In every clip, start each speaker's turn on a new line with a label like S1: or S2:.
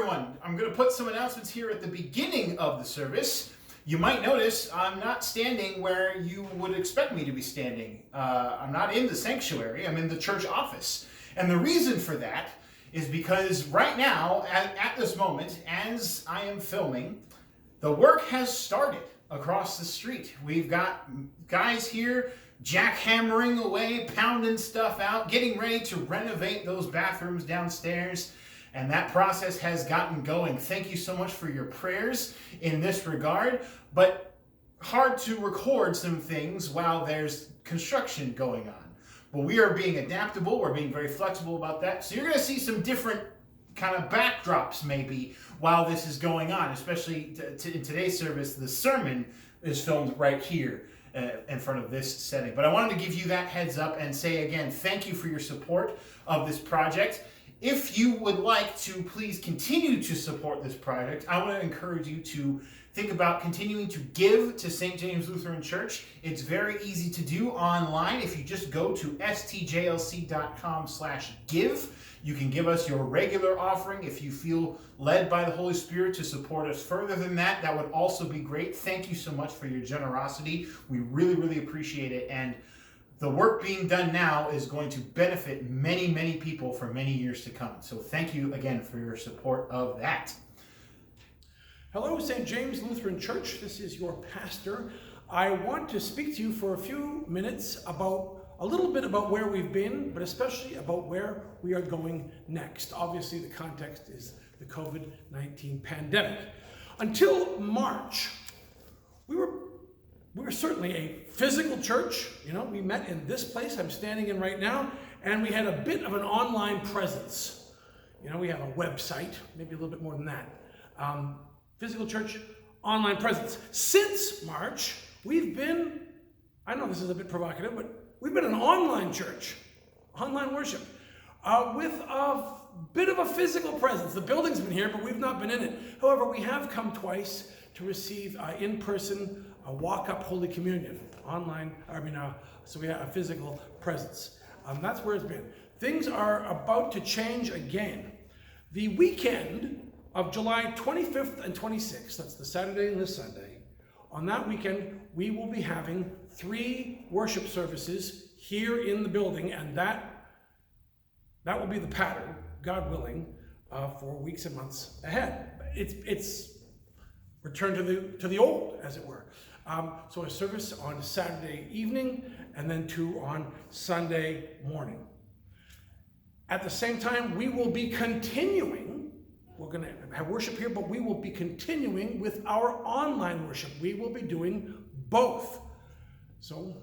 S1: everyone. I'm going to put some announcements here at the beginning of the service. You might notice I'm not standing where you would expect me to be standing. I'm not in the sanctuary, I'm in the church office. And the reason for that is because right now, at this moment, as I am filming, the work has started across the street. We've got guys here jackhammering away, pounding stuff out, getting ready to renovate those bathrooms downstairs. And that process has gotten going. Thank you so much for your prayers in this regard, but hard to record some things while there's construction going on. But we are being adaptable, we're being very flexible about that. So you're going to see some different kind of backdrops maybe while this is going on, especially in today's service. The sermon is filmed right here in front of this setting. But I wanted to give you that heads up and say again, thank you for your support of this project. If you would like to please continue to support this project, I want to encourage you to think about continuing to give to St. James Lutheran Church. It's very easy to do online. If you just go to stjlc.com/give, you can give us your regular offering. If you feel led by the Holy Spirit to support us further than that, that would also be great. Thank you so much for your generosity. We really, really appreciate it. And the work being done now is going to benefit many, many people for many years to come. So thank you again for your support of that.
S2: Hello, St. James Lutheran Church. This is your pastor. I want to speak to you for a few minutes about a little bit about where we've been, but especially about where we are going next. Obviously, the context is the COVID-19 pandemic. Until March, we were certainly a physical church. You know, we met in this place I'm standing in right now, and we had a bit of an online presence. You know, we have a website, maybe a little bit more than that. Physical church, online presence. Since March, we've been, I know this is a bit provocative, but we've been an online church, online worship, with a bit of a physical presence. The building's been here, but we've not been in it. However, we have come twice to receive in-person a walk-up Holy Communion, so we have a physical presence. That's where it's been. Things are about to change again. The weekend of July 25th and 26th, that's the Saturday and the Sunday, on that weekend, we will be having 3 worship services here in the building, and that will be the pattern, God willing, for weeks and months ahead. It's return to the old, as it were. So a service on Saturday evening and then 2 on Sunday morning. At the same time, we will be continuing, we're going to have worship here, but we will be continuing with our online worship. We will be doing both. So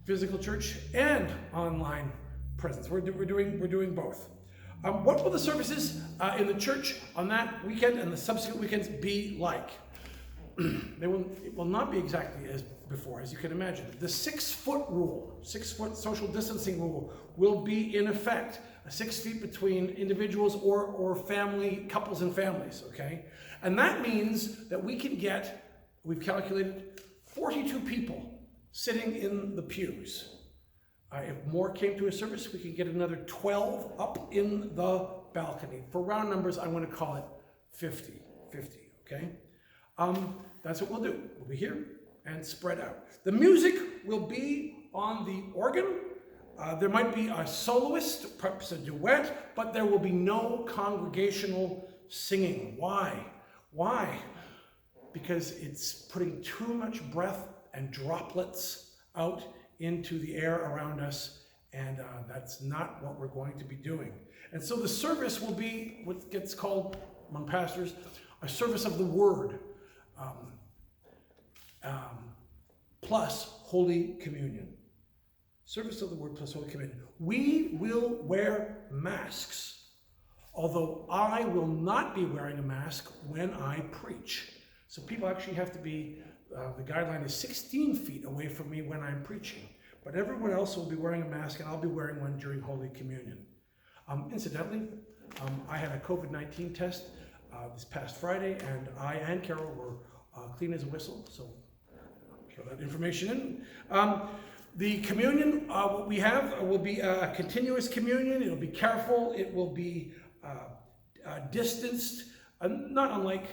S2: physical church and online presence. We're doing both. What will the services in the church on that weekend and the subsequent weekends be like? It will not be exactly as before, as you can imagine. The 6-foot rule, 6-foot social distancing rule, will be in effect. 6 feet between individuals or couples and families, okay? And that means that we can get, we've calculated, 42 people sitting in the pews. If more came to a service, we can get another 12 up in the balcony. For round numbers, I'm going to call it 50, okay? That's what we'll do. We'll be here and spread out. The music will be on the organ. There might be a soloist, perhaps a duet, but there will be no congregational singing. Why? Because it's putting too much breath and droplets out into the air around us, and that's not what we're going to be doing. And so the service will be what gets called, among pastors, a service of the Word, plus Holy Communion. Service of the Word plus Holy Communion. We will wear masks, although I will not be wearing a mask when I preach. So people actually have to be, the guideline is 16 feet away from me when I'm preaching. But everyone else will be wearing a mask, and I'll be wearing one during Holy Communion. Incidentally, I had a COVID-19 test this past Friday, and I and Carol were clean as a whistle, so throw that information in. The communion we have will be a continuous communion. It'll be careful. It will be distanced, not unlike,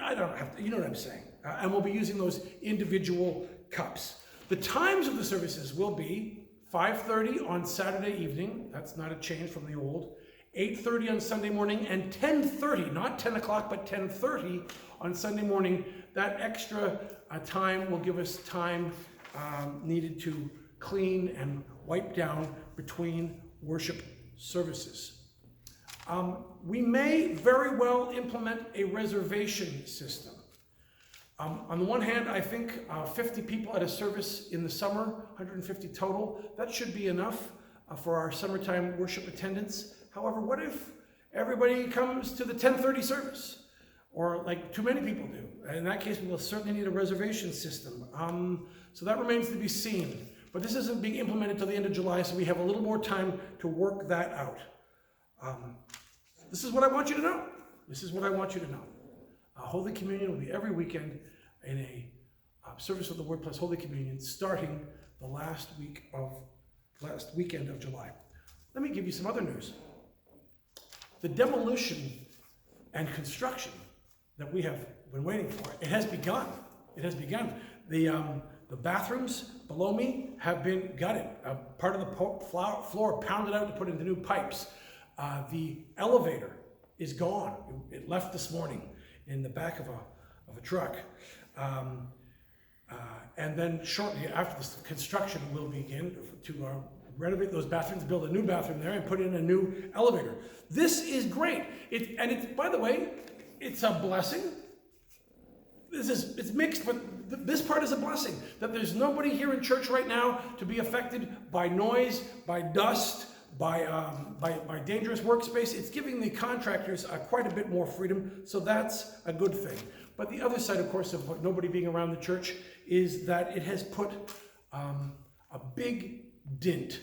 S2: I don't have to, you know what I'm saying. And we'll be using those individual cups. The times of the services will be 5:30 on Saturday evening. That's not a change from the old. 8:30 on Sunday morning, and 10:30, not 10 o'clock, but 10:30 on Sunday morning. That extra time will give us time needed to clean and wipe down between worship services. We may very well implement a reservation system. On the one hand, I think 50 people at a service in the summer, 150 total, that should be enough for our summertime worship attendance. However, what if everybody comes to the 10:30 service? Or like too many people do? In that case, we will certainly need a reservation system. So that remains to be seen. But this isn't being implemented till the end of July, so we have a little more time to work that out. This is what I want you to know. This is what I want you to know. Holy Communion will be every weekend in a service of the Word plus Holy Communion, starting the last weekend of July. Let me give you some other news. The demolition and construction that we have been waiting for, it has begun. It has begun. The bathrooms below me have been gutted. Part of the floor pounded out to put into new pipes. The elevator is gone. It left this morning in the back of a truck. And then shortly after this, construction will begin to renovate those bathrooms, build a new bathroom there, and put in a new elevator. This is great. By the way, it's a blessing. It's mixed, but this part is a blessing. That there's nobody here in church right now to be affected by noise, by dust, by dangerous workspace. It's giving the contractors quite a bit more freedom, so that's a good thing. But the other side, of course, of nobody being around the church is that it has put a big dent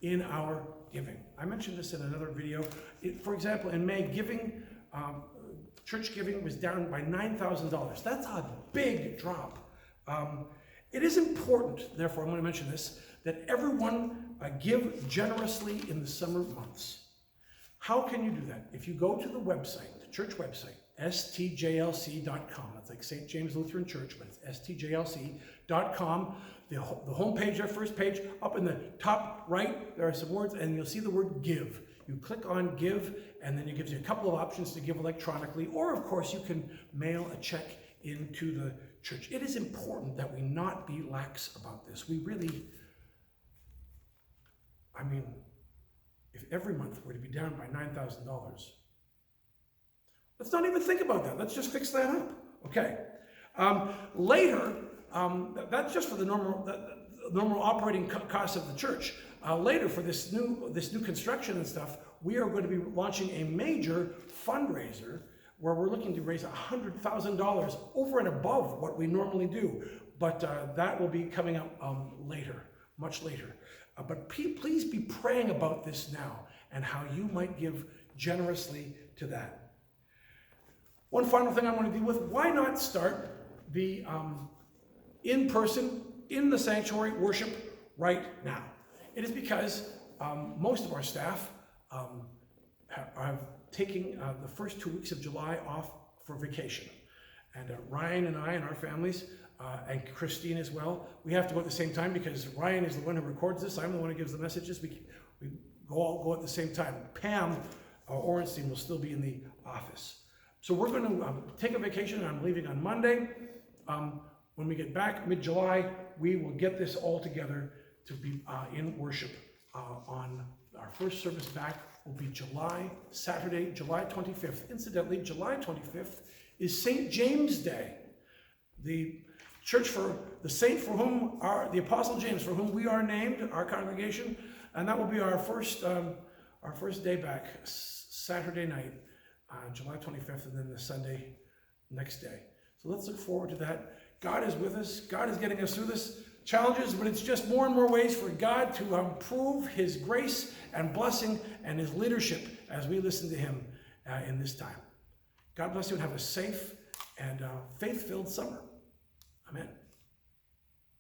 S2: in our giving. I mentioned this in another video. For example, in May, church giving was down by $9,000. That's a big drop. It is important, therefore, I'm going to mention this, that everyone give generously in the summer months. How can you do that? If you go to the website, the church website, stjlc.com. That's like St. James Lutheran Church, but it's stjlc.com. The homepage, our first page, up in the top right, there are some words, and you'll see the word give. You click on give, and then it gives you a couple of options to give electronically, or of course you can mail a check into the church. It is important that we not be lax about this. We really, if every month were to be down by $9,000, let's not even think about that. Let's just fix that up. Okay. Later, that's just for the normal operating costs of the church. Later, for this new construction and stuff, we are going to be launching a major fundraiser where we're looking to raise $100,000 over and above what we normally do. But that will be coming up later, much later. But please be praying about this now and how you might give generously to that. One final thing I want to deal with, why not start the in-person, in the sanctuary worship right now? It is because most of our staff are taking the first 2 weeks of July off for vacation. And Ryan and I and our families, and Christine as well, we have to go at the same time because Ryan is the one who records this. I'm the one who gives the messages. We all go at the same time. Pam Orenstein will still be in the office. So we're going to take a vacation, and I'm leaving on Monday. When we get back mid-July, we will get this all together to be in worship on our first service back will be Saturday, July 25th. Incidentally, July 25th is St. James Day, the church for the saint for whom the Apostle James, for whom we are named, our congregation, and that will be our first day back, Saturday night, July 25th, and then the Sunday next day. So let's look forward to that. God is with us. God is getting us through this challenges, but it's just more and more ways for God to prove His grace and blessing and His leadership as we listen to Him in this time. God bless you and have a safe and faith-filled summer. Amen.